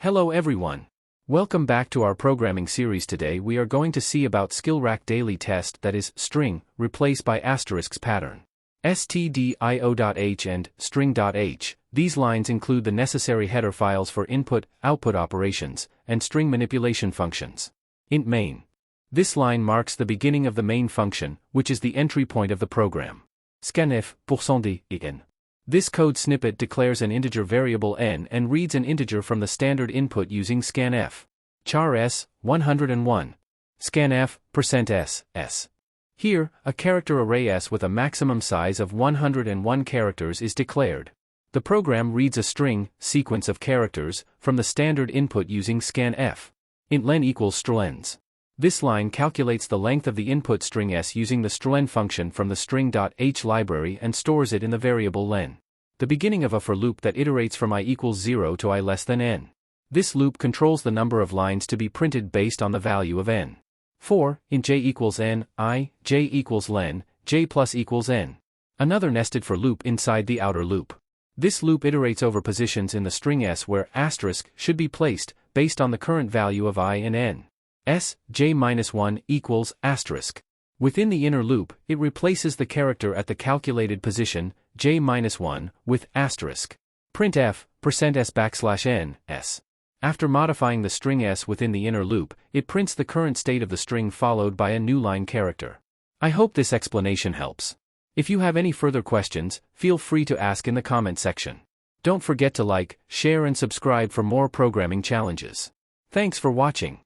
Hello everyone. Welcome back to our programming series. Today we are going to see about SkillRack daily test, that is, string, replaced by asterisks pattern. stdio.h and string.h. These lines include the necessary header files for input-output operations, and string manipulation functions. Int main. This line marks the beginning of the main function, which is the entry point of the program. Scanf, %d, This code snippet declares an integer variable n and reads an integer from the standard input using scanf. Char s, 101. Scanf, %s, s. Here, a character array s with a maximum size of 101 characters is declared. The program reads a string, sequence of characters, from the standard input using scanf. Int len equals strlens. This line calculates the length of the input string s using the strlen function from the string.h library and stores it in the variable len. The beginning of a for loop that iterates from I equals 0 to I less than n. This loop controls the number of lines to be printed based on the value of n. For, int j equals n, I, j equals len, j plus equals n. Another nested for loop inside the outer loop. This loop iterates over positions in the string s where asterisk should be placed, based on the current value of I and n. S, j-1 equals asterisk. Within the inner loop, it replaces the character at the calculated position, j-1, with asterisk. Printf, %s\n, s. After modifying the string s within the inner loop, it prints the current state of the string followed by a new line character. I hope this explanation helps. If you have any further questions, feel free to ask in the comment section. Don't forget to like, share and subscribe for more programming challenges. Thanks for watching.